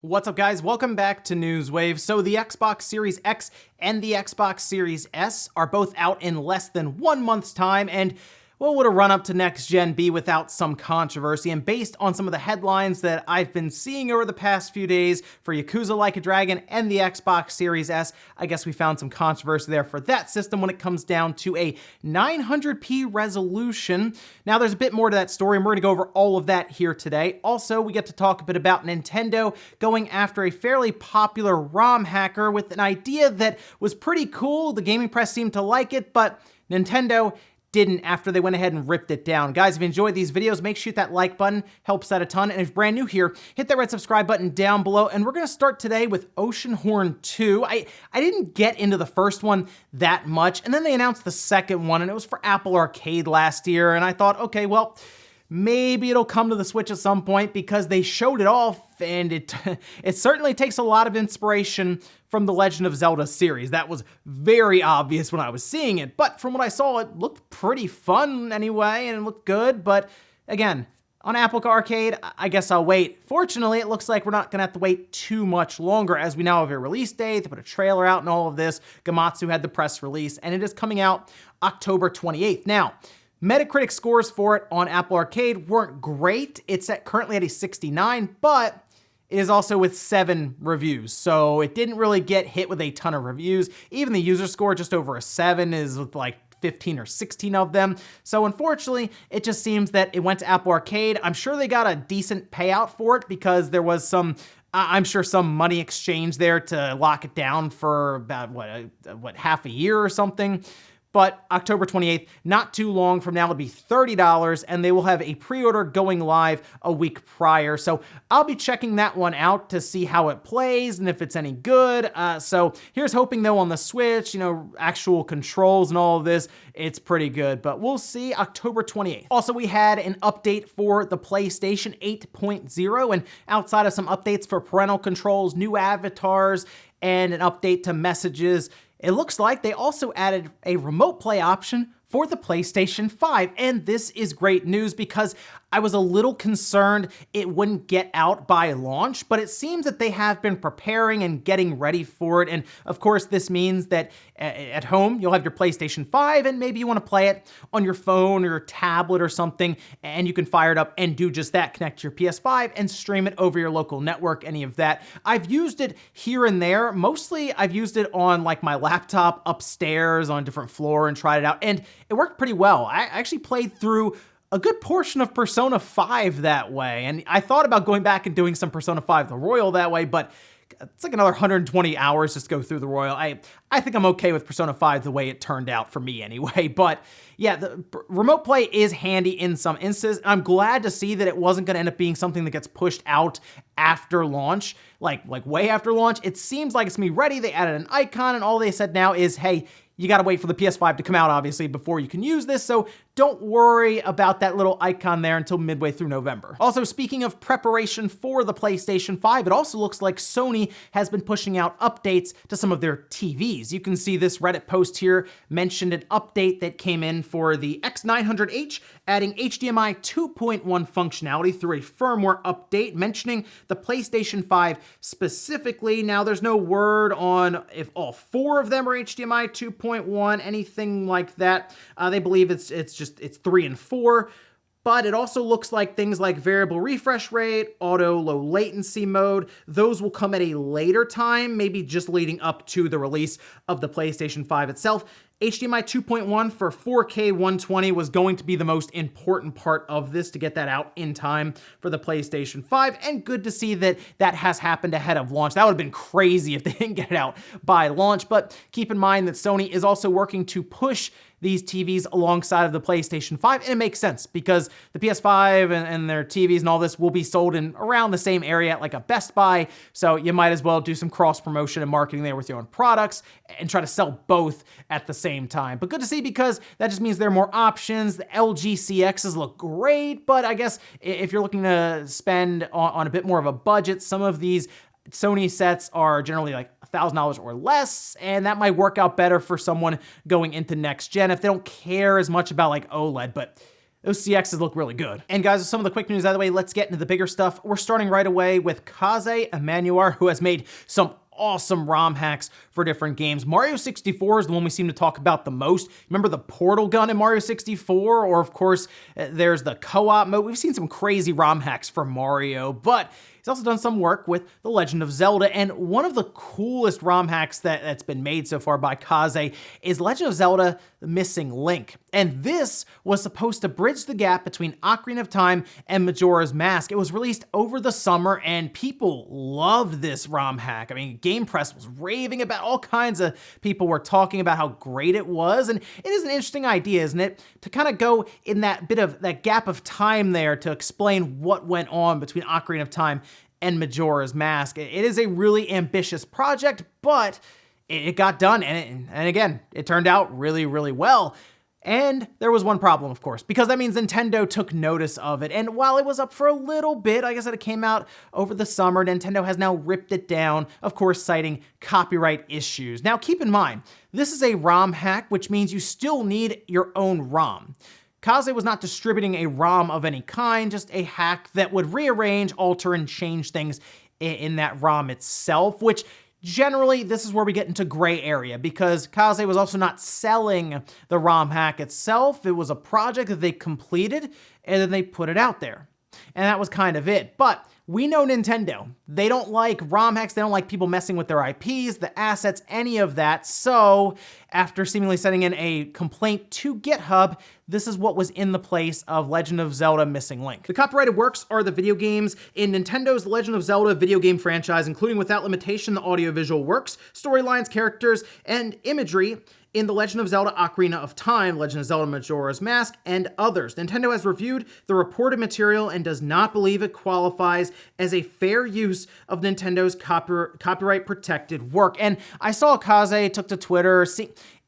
What's up, guys? Welcome back to Newswave. So the Xbox Series X and the Xbox Series S are both out in less than 1 month's time, and what would a run up to next gen be without some controversy? And based on some of the headlines that I've been seeing over the past few days for Yakuza Like a Dragon and the Xbox Series S, I guess we found some controversy there for that system when it comes down to a 900p resolution. Now there's a bit more to that story, and we're gonna go over all of that here today. Also, we get to talk a bit about Nintendo going after a fairly popular ROM hacker with an idea that was pretty cool. The gaming press seemed to like it, but Nintendo didn't after they went ahead and ripped it down. Guys, if you enjoyed these videos, make sure you hit that like button, helps out a ton. And if you're brand new here, hit that red subscribe button down below. And we're gonna start today with Oceanhorn 2. I didn't get into the first one that much, and then they announced the second one, and it was for Apple Arcade last year, and I thought, okay, well, maybe it'll come to the Switch at some point because they showed it off, and it certainly takes a lot of inspiration from the Legend of Zelda series. That was very obvious when I was seeing it, but from what I saw, it looked pretty fun anyway, and it looked good, but again, on Apple Arcade, I guess I'll wait. Fortunately, it looks like we're not gonna have to wait too much longer as we now have a release date. They put a trailer out and all of this. Gamatsu had the press release, and it is coming out October 28th. Now, Metacritic scores for it on Apple Arcade weren't great. It's currently at a 69, but it is also with 7 reviews, so it didn't really get hit with a ton of reviews. Even the user score, just over a 7, is with like 15 or 16 of them. So unfortunately, it just seems that it went to Apple Arcade. I'm sure they got a decent payout for it because there was some, I'm sure, some money exchange there to lock it down for about, half a year or something. But October 28th, not too long from now, it'll be $30, and they will have a pre-order going live a week prior. So I'll be checking that one out to see how it plays and if it's any good. So here's hoping, though, on the Switch, actual controls and all of this, it's pretty good. But we'll see October 28th. Also, we had an update for the PlayStation 8.0, and outside of some updates for parental controls, new avatars, and an update to messages, it looks like they also added a remote play option for the PlayStation 5, and this is great news because I was a little concerned it wouldn't get out by launch, but it seems that they have been preparing and getting ready for it, and of course this means that at home you'll have your PlayStation 5, and maybe you want to play it on your phone or your tablet or something, and you can fire it up and do just that, connect your PS5 and stream it over your local network, any of that. I've used it here and there. Mostly I've used it on like my laptop upstairs on a different floor and tried it out, and it worked pretty well. I actually played through a good portion of Persona 5 that way, and I thought about going back and doing some Persona 5 the Royal that way, but it's like another 120 hours just to go through the Royal. I think I'm okay with Persona 5 the way it turned out for me anyway, but yeah, the remote play is handy in some instances. I'm glad to see that it wasn't gonna end up being something that gets pushed out after launch, like way after launch. It seems like it's gonna be ready. They added an icon, and all they said now is, hey, you gotta wait for the PS5 to come out, obviously, before you can use this, so don't worry about that little icon there until midway through November. Also, speaking of preparation for the PlayStation 5, it also looks like Sony has been pushing out updates to some of their TVs. You can see this Reddit post here mentioned an update that came in for the X900H, adding HDMI 2.1 functionality through a firmware update, mentioning the PlayStation 5 specifically. Now, there's no word on if all 4 of them are HDMI 2.1, anything like that. They believe it's 3 and 4, but it also looks like things like variable refresh rate, auto low latency mode, those will come at a later time, maybe just leading up to the release of the PlayStation 5 itself. HDMI 2.1 for 4K 120 was going to be the most important part of this to get that out in time for the PlayStation 5, and good to see that that has happened ahead of launch. That would have been crazy if they didn't get it out by launch, but keep in mind that Sony is also working to push these TVs alongside of the PlayStation 5, and it makes sense because the PS5 and their TVs and all this will be sold in around the same area at like a Best Buy, so you might as well do some cross promotion and marketing there with your own products and try to sell both at the same time. But good to see because that just means there are more options. The LG CXs look great, but I guess if you're looking to spend on a bit more of a budget, some of these Sony sets are generally like $1,000 or less, and that might work out better for someone going into next gen if they don't care as much about like OLED, but those CXs look really good. And guys, with some of the quick news out of the way, let's get into the bigger stuff. We're starting right away with Kaze Emmanuel, who has made some awesome ROM hacks for different games. Mario 64 is the one we seem to talk about the most. Remember the portal gun in Mario 64? Or of course, there's the co-op mode. We've seen some crazy ROM hacks for Mario, but he's also done some work with The Legend of Zelda, and one of the coolest ROM hacks that's been made so far by Kaze is Legend of Zelda: The Missing Link. And this was supposed to bridge the gap between Ocarina of Time and Majora's Mask. It was released over the summer, and people loved this ROM hack. I mean, Game Press was raving about, all kinds of people were talking about how great it was, and it is an interesting idea, isn't it? To kind of go in that bit of that gap of time there to explain what went on between Ocarina of Time and Majora's Mask. It is a really ambitious project, but it got done, and again, it turned out really, really well. And there was one problem, of course, because that means Nintendo took notice of it. And while it was up for a little bit, like I said, it came out over the summer, Nintendo has now ripped it down, of course, citing copyright issues. Now, keep in mind, this is a ROM hack, which means you still need your own ROM. Kaze was not distributing a ROM of any kind, just a hack that would rearrange, alter, and change things in that ROM itself, which generally, this is where we get into gray area, because Kaze was also not selling the ROM hack itself. It was a project that they completed, and then they put it out there. And that was kind of it. But we know Nintendo. They don't like ROM hacks. They don't like people messing with their IPs, the assets, any of that. So after seemingly sending in a complaint to GitHub, this is what was in the place of Legend of Zelda: Missing Link. The copyrighted works are the video games in Nintendo's Legend of Zelda video game franchise, including without limitation the audiovisual works, storylines, characters, and imagery in The Legend of Zelda: Ocarina of Time, Legend of Zelda: Majora's Mask, and others. Nintendo has reviewed the reported material and does not believe it qualifies as a fair use of Nintendo's copyright-protected work. And I saw Kaze took to Twitter,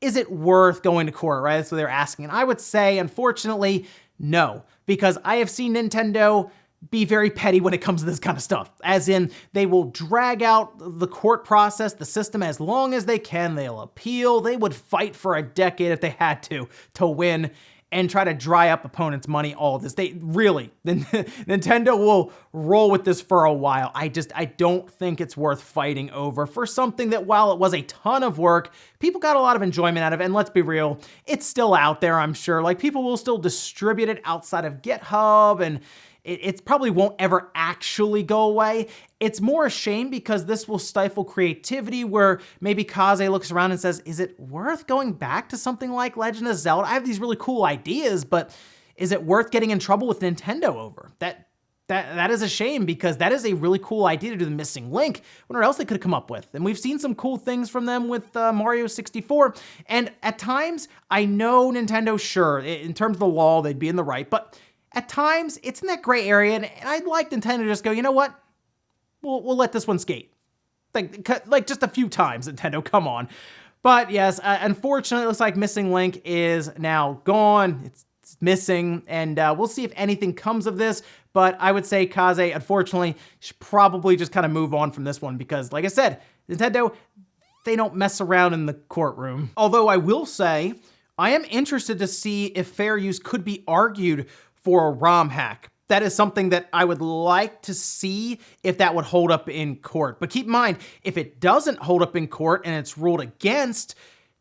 is it worth going to court, right? That's what they're asking. And I would say, unfortunately, no, because I have seen Nintendo be very petty when it comes to this kind of stuff. As in, they will drag out the court process, the system, as long as they can. They'll appeal. They would fight for a decade if they had to win and try to dry up opponents' money, all of this. They really, Nintendo will roll with this for a while. I don't think it's worth fighting over for something that, while it was a ton of work, people got a lot of enjoyment out of it. And let's be real, it's still out there, I'm sure. Like, people will still distribute it outside of GitHub, and it probably won't ever actually go away. It's more a shame because this will stifle creativity, where maybe Kaze looks around and says, is it worth going back to something like Legend of Zelda? I have these really cool ideas, but is it worth getting in trouble with Nintendo over? That is a shame, because that is a really cool idea to do the Missing Link. What else they could have come up with? And we've seen some cool things from them with Mario 64. And at times, I know Nintendo, sure, in terms of the law, they'd be in the right, but at times, it's in that gray area, and I'd like Nintendo to just go, you know what? We'll let this one skate. Like just a few times, Nintendo, come on. But yes, unfortunately, it looks like Missing Link is now gone. It's missing, and we'll see if anything comes of this. But I would say Kaze, unfortunately, should probably just kind of move on from this one, because, like I said, Nintendo, they don't mess around in the courtroom. Although I will say, I am interested to see if fair use could be argued for a ROM hack. That is something that I would like to see if that would hold up in court. But keep in mind, if it doesn't hold up in court and it's ruled against,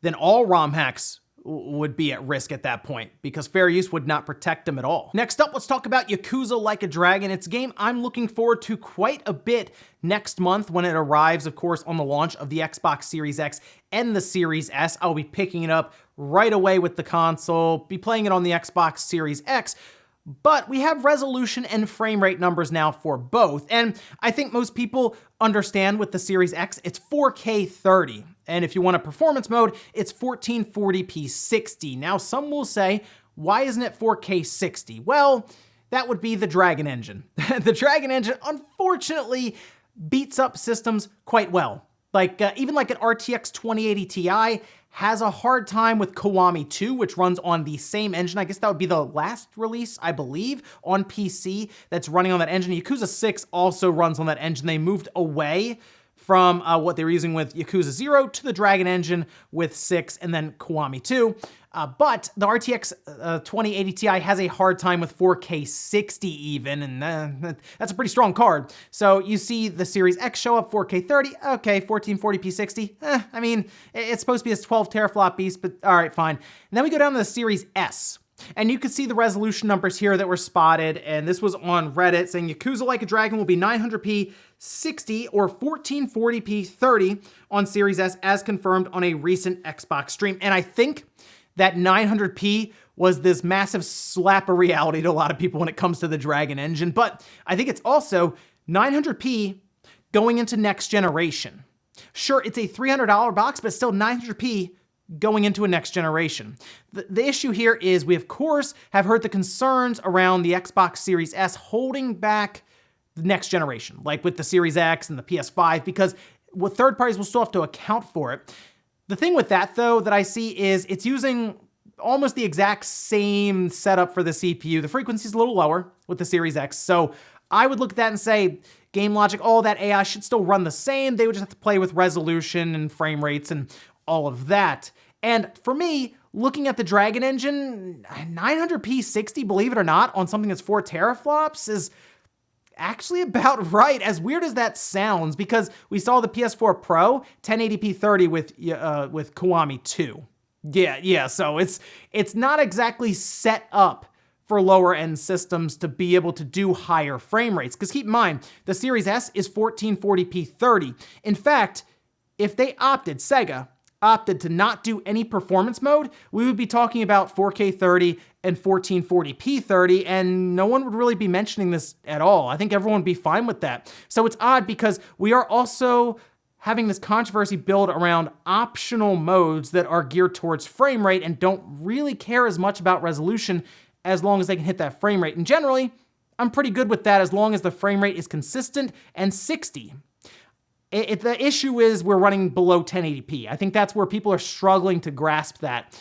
then all ROM hacks would be at risk at that point, because fair use would not protect them at all. Next up, let's talk about Yakuza Like a Dragon. It's a game I'm looking forward to quite a bit next month when it arrives, of course, on the launch of the Xbox Series X and the Series S. I'll be picking it up right away with the console, be playing it on the Xbox Series X. But we have resolution and frame rate numbers now for both. And I think most people understand with the Series X, it's 4K 30. And if you want a performance mode, it's 1440p 60. Now, some will say, why isn't it 4K 60? Well, that would be the Dragon Engine. The Dragon Engine, unfortunately, beats up systems quite well. Even like an RTX 2080 Ti has a hard time with Kiwami 2, which runs on the same engine. I guess that would be the last release, I believe, on PC that's running on that engine. Yakuza 6 also runs on that engine. They moved away from what they were using with Yakuza 0 to the Dragon engine with 6 and then Kiwami 2. But the RTX 2080 Ti has a hard time with 4K 60 even, and that's a pretty strong card. So you see the Series X show up 4K 30, okay, 1440p 60. I mean, it's supposed to be this 12 teraflop beast, but all right, fine. And then we go down to the Series S. And you can see the resolution numbers here that were spotted, and this was on Reddit saying Yakuza Like a Dragon will be 900p 60 or 1440p 30 on Series S as confirmed on a recent Xbox stream. And I think that 900p was this massive slap of reality to a lot of people when it comes to the Dragon engine, but I think it's also 900p going into next generation. Sure, it's a $300 box, but still 900p going into a next generation. The issue here is we, of course, have heard the concerns around the Xbox Series S holding back the next generation, like with the Series X and the PS5, because what third parties will still have to account for it. The thing with that, though, that I see is it's using almost the exact same setup for the CPU. The frequency is a little lower with the Series X, so I would look at that and say, game logic, all that AI should still run the same. They would just have to play with resolution and frame rates and all of that. And for me, looking at the Dragon engine, 900p 60, believe it or not, on something that's 4 teraflops is actually about right, as weird as that sounds, because we saw the PS4 Pro 1080p 30 with Kiwami 2. Yeah, so it's not exactly set up for lower end systems to be able to do higher frame rates, because keep in mind, the Series S is 1440p 30. In fact, if Sega opted to not do any performance mode, we would be talking about 4K 30 and 1440p 30, and no one would really be mentioning this at all. I think everyone would be fine with that. So it's odd because we are also having this controversy build around optional modes that are geared towards frame rate and don't really care as much about resolution as long as they can hit that frame rate. And generally, I'm pretty good with that as long as the frame rate is consistent and 60. The issue is we're running below 1080p. I think that's where people are struggling to grasp that.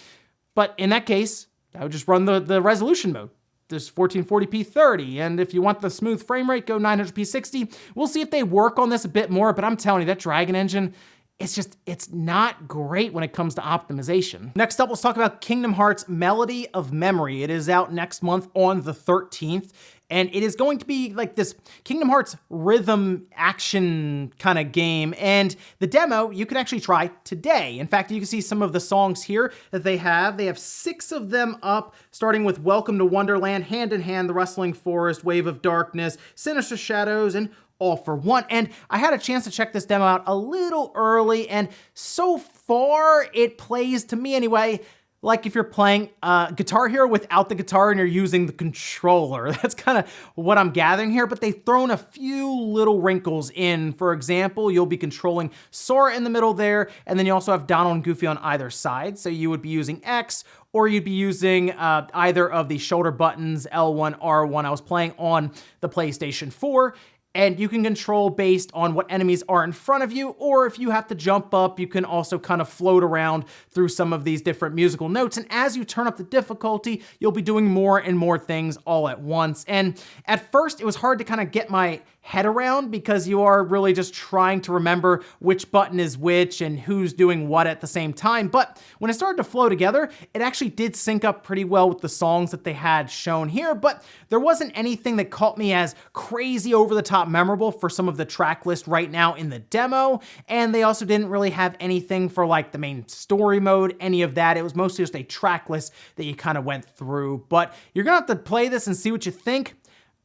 But in that case, I would just run the resolution mode. There's 1440p 30, and if you want the smooth frame rate, go 900p 60. We'll see if they work on this a bit more, but I'm telling you, that Dragon engine, it's not great when it comes to optimization. Next up, let's talk about Kingdom Hearts Melody of Memory. It is out next month on the 13th. And it is going to be like this Kingdom Hearts rhythm action kind of game. And the demo you can actually try today. In fact, you can see some of the songs here that they have. They have 6 of them up, starting with Welcome to Wonderland, Hand in Hand, The Rustling Forest, Wave of Darkness, Sinister Shadows, and All for One. And I had a chance to check this demo out a little early, and so far it plays, to me anyway, like if you're playing Guitar Hero without the guitar and you're using the controller. That's kind of what I'm gathering here, but they've thrown a few little wrinkles in. For example, you'll be controlling Sora in the middle there, and then you also have Donald and Goofy on either side. So you would be using X, or you'd be using either of the shoulder buttons, L1, R1. I was playing on the PlayStation 4, and you can control based on what enemies are in front of you, or if you have to jump up, you can also kind of float around through some of these different musical notes. And as you turn up the difficulty, you'll be doing more and more things all at once. And at first, it was hard to kind of get my head around because you are really just trying to remember which button is which and who's doing what at the same time. But when it started to flow together, it actually did sync up pretty well with the songs that they had shown here, but there wasn't anything that caught me as crazy over the top memorable for some of the track list right now in the demo. And they also didn't really have anything for like the main story mode, any of that. It was mostly just a track list that you kind of went through, but you're gonna have to play this and see what you think.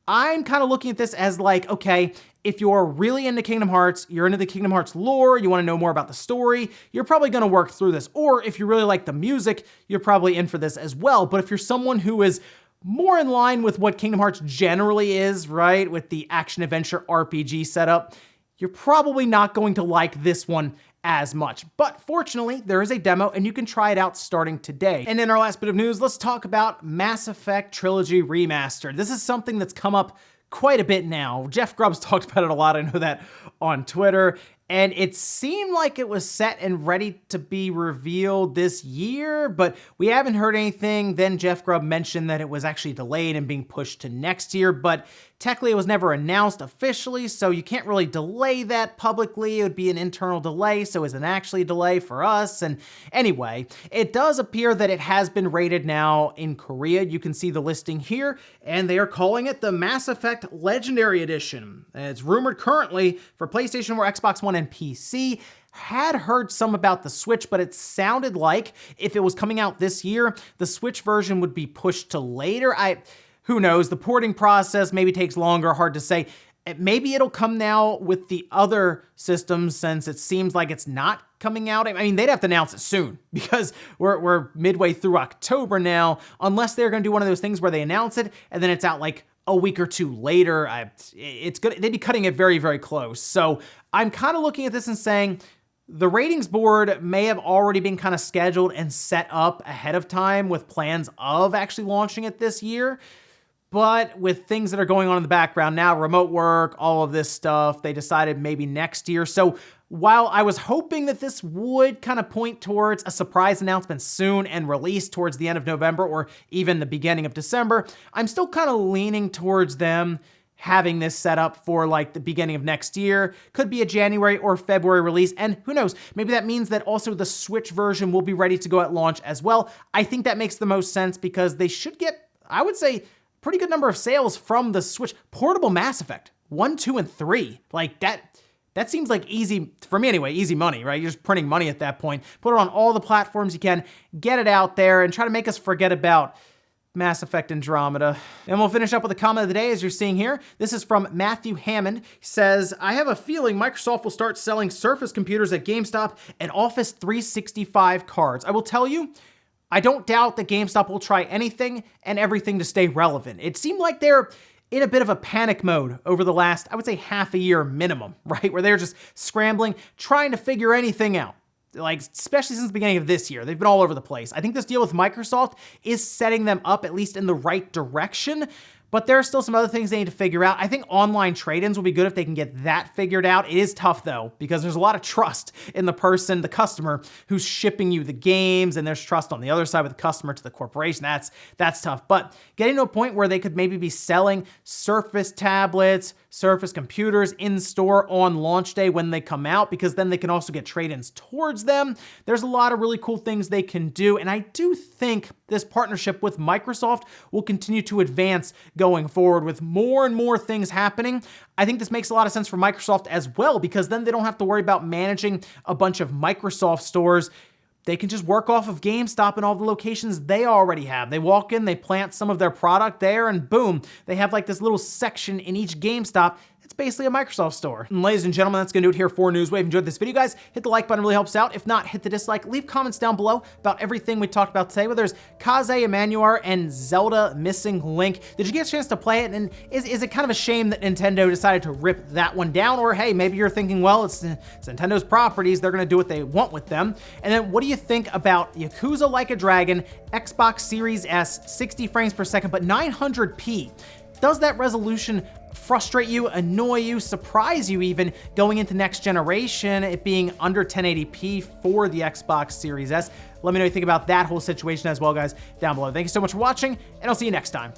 I'm kind of looking at this as like, okay, if you're really into Kingdom Hearts, you're into the Kingdom Hearts lore, you want to know more about the story, you're probably going to work through this. Or if you really like the music, you're probably in for this as well. But if you're someone who is more in line with what Kingdom Hearts generally is, right, with the action-adventure RPG setup, you're probably not going to like this one as much. But fortunately, there is a demo and you can try it out starting today. And in our last bit of news, let's talk about Mass Effect Trilogy Remastered. This is something that's come up quite a bit now. Jeff Grubbs talked about it a lot, I know that, on Twitter. and it seemed like it was set and ready to be revealed this year, but we haven't heard anything. Then Jeff Grubb mentioned that it was actually delayed and being pushed to next year, but technically it was never announced officially, so you can't really delay that publicly. It would be an internal delay, so it's an actually delay for us. And anyway, it does appear that it has been rated now in Korea. You can see the listing here, and they are calling it the Mass Effect Legendary Edition. It's rumored currently for PlayStation 4, Xbox One, and PC. Had heard some about the Switch, but it sounded like if it was coming out this year, the Switch version would be pushed to later. Who knows? The porting process maybe takes longer, hard to say. Maybe it'll come now with the other systems, since it seems like it's not coming out. I mean, they'd have to announce it soon because we're midway through October now, unless they're going to do one of those things where they announce it and then it's out like a week or two later. They'd be cutting it very, very close. So I'm kind of looking at this and saying the ratings board may have already been kind of scheduled and set up ahead of time with plans of actually launching it this year. But with things that are going on in the background now, remote work, all of this stuff, they decided maybe next year. So while I was hoping that this would kind of point towards a surprise announcement soon and release towards the end of November or even the beginning of December, I'm still kind of leaning towards them having this set up for like the beginning of next year. Could be a January or February release, and who knows, maybe that means that also the Switch version will be ready to go at launch as well. I think that makes the most sense because they should get, I would say, pretty good number of sales from the Switch. Portable Mass Effect 1, 2, and 3. Like that seems like easy, for me anyway, easy money, right? You're just printing money at that point. Put it on all the platforms you can, get it out there, and try to make us forget about Mass Effect Andromeda. And we'll finish up with a comment of the day, as you're seeing here. This is from Matthew Hammond. He says, I have a feeling Microsoft will start selling Surface computers at GameStop and Office 365 cards. I will tell you, I don't doubt that GameStop will try anything and everything to stay relevant. It seemed like they're in a bit of a panic mode over the last, I would say, half a year minimum, right? Where they're just scrambling, trying to figure anything out. Like, especially since the beginning of this year, they've been all over the place. I think this deal with Microsoft is setting them up at least in the right direction, but there are still some other things they need to figure out. I think online trade-ins will be good if they can get that figured out. It is tough though, because there's a lot of trust in the person, the customer, who's shipping you the games, and there's trust on the other side with the customer to the corporation. That's tough. But getting to a point where they could maybe be selling Surface tablets, Surface computers in store on launch day when they come out, because then they can also get trade-ins towards them. There's a lot of really cool things they can do, and I do think this partnership with Microsoft will continue to advance going forward with more and more things happening. I think this makes a lot of sense for Microsoft as well, because then they don't have to worry about managing a bunch of Microsoft stores. They can just work off of GameStop and all the locations they already have. They walk in, they plant some of their product there, and boom, they have like this little section in each GameStop. It's basically a Microsoft store. And ladies and gentlemen, that's gonna do it here for Newswave. Enjoyed this video, guys? Hit the like button, really helps out. If not, hit the dislike. Leave comments down below about everything we talked about today, whether there's Kaze, Emmanuel, and Zelda Missing Link. Did you get a chance to play it? And is it kind of a shame that Nintendo decided to rip that one down? Or hey, maybe you're thinking, well, it's Nintendo's properties, they're gonna do what they want with them. And then what do you think about Yakuza Like a Dragon, Xbox Series S, 60 frames per second, but 900p? Does that resolution frustrate you, annoy you, surprise you even going into next generation, it being under 1080p for the Xbox Series S? Let me know what you think about that whole situation as well, guys, down below. Thank you so much for watching, and I'll see you next time.